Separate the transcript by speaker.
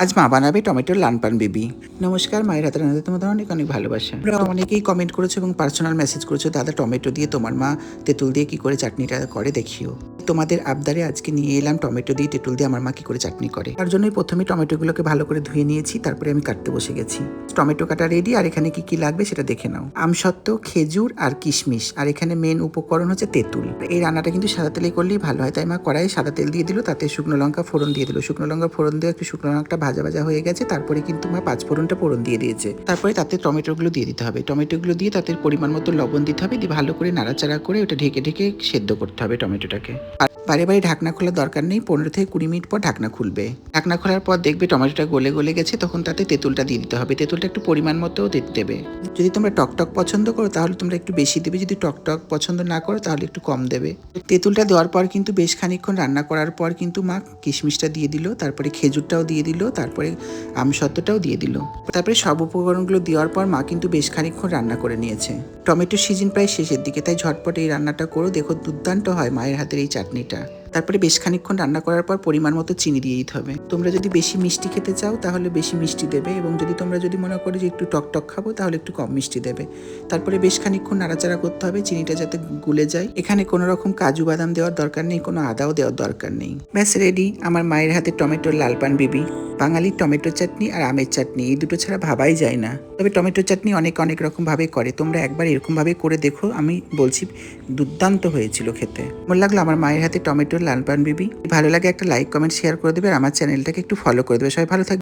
Speaker 1: আজ মা বানাবে টমেটোর লালপান বেবি। নমস্কার, মায়ের হাতের রান্নাতে তোমাদের অনেক অনেক ভালোবাসা। অনেকেই কমেন্ট করেছো এবং পার্সোনাল মেসেজ করেছো, দাদা টমেটো দিয়ে তোমার মা তেঁতুল দিয়ে কি করে চাটনিটা করে দেখিও। তোমাদের আবদারে আজকে নিয়ে এলাম টমেটো দিয়ে তেঁতুল দিয়ে আমার মা কি করে চাটনি করে। তার জন্যই প্রথমে টমেটোগুলোকে ভালো করে ধুয়ে নিয়েছি, তারপরে আমি কাটতে বসে গেছি। টমেটো কাটা রেডি, আর এখানে কি কি লাগবে সেটা দেখে নাও। আমসত্ত্ব, খেজুর আর কিশমিশ, আর এখানে মেন উপকরণ হচ্ছে তেঁতুল। এই রান্নাটা কিন্তু সাদা তেলে করলেই ভালো হয়, তাই মা কড়াইয়ে সাদা তেল দিয়ে দিল, তাতে শুকনো লঙ্কা ফোড়ন দিয়ে দিল। শুকনো লঙ্কা ফোড়ন দিয়ে একটু শুকনো লঙ্কাটা ভাজা ভাজা হয়ে গেছে, তারপরে কিন্তু মা পাঁচ ফোড়নটা ফোড়ন দিয়ে দিয়েছে। তারপরে তাতে টমেটোগুলো দিয়ে দিতে হবে। টমেটোগুলো দিয়ে তাতে পরিমাণ মতো লবণ দিতে হবে, দিয়ে ভালো করে নাড়াচাড়া করে ওটা ঢেকে ঢেকে সেদ্ধ করতে হবে টমেটোটাকে। বারে বারে ঢাকনা খোলার দরকার নেই, 15 থেকে 20 মিনিট পর ঢাকনা খুলবে। ঢাকনা খোলার পর দেখবে টমেটোটা গলে গলে গেছে, তখন তাতে তেঁতুলটা দিয়ে দিতে হবে। তেঁতুলটা একটু পরিমাণ মতো দিতে দেবে। যদি তোমরা টকটক পছন্দ করো তাহলে তোমরা একটু বেশি দেবে, যদি টকটক পছন্দ না করো তাহলে একটু কম দেবে। তেঁতুলটা দেওয়ার পর কিন্তু বেশ খানিকক্ষণ রান্না করার পর কিন্তু মা কিশমিশটা দিয়ে দিল, তারপরে খেজুরটাও দিয়ে দিল, তারপরে আমসত্ত্বটাও দিয়ে দিল। তারপরে সব উপকরণগুলো দেওয়ার পর মা কিন্তু বেশ খানিকক্ষণ রান্না করে নিয়েছে। টমেটোর সিজন প্রায় শেষের দিকে, তাই ঝটপট এই রান্নাটা করো, দেখো দুর্দান্ত হয় মায়ের হাতের এই চাটনিটা। তারপরে বেশ খানিকক্ষণ রান্না করার পর পরিমাণ মতো চিনি দিয়ে দিতে হবে। তোমরা যদি বেশি মিষ্টি খেতে চাও তাহলে বেশি মিষ্টি দেবে, এবং তোমরা যদি মনে করো যে একটু টকটক খাবো তাহলে একটু কম মিষ্টি দেবে। তারপরে বেশ খানিকক্ষণ নাড়াচাড়া করতে হবে, চিনিটা যাতে গুলে যায়। এখানে কোনো রকম কাজু বাদাম দেওয়ার দরকার নেই, কোনো আদাও দেওয়ার দরকার নেই। ব্যাস রেডি আমার মায়ের হাতে টমেটোর লালপান বেবি। বাঙালির টমেটো চাটনি আর আমের চাটনি, এই দুটো ছাড়া ভাবাই যায় না। তবে টমেটো চাটনি অনেক অনেক রকম ভাবে করে, তোমরা একবার এরকম ভাবে করে দেখো, আমি বলছি দুর্দান্ত হয়েছিল খেতে। মনে লাগলো আমার মায়ের হাতে টমেটোর লালপান বেবি। ভালো লাগে একটা লাইক কমেন্ট শেয়ার করে দেবে, আর আমার চ্যানেলটাকে একটু ফলো করে দেবে। সবাই ভালো থাকবে।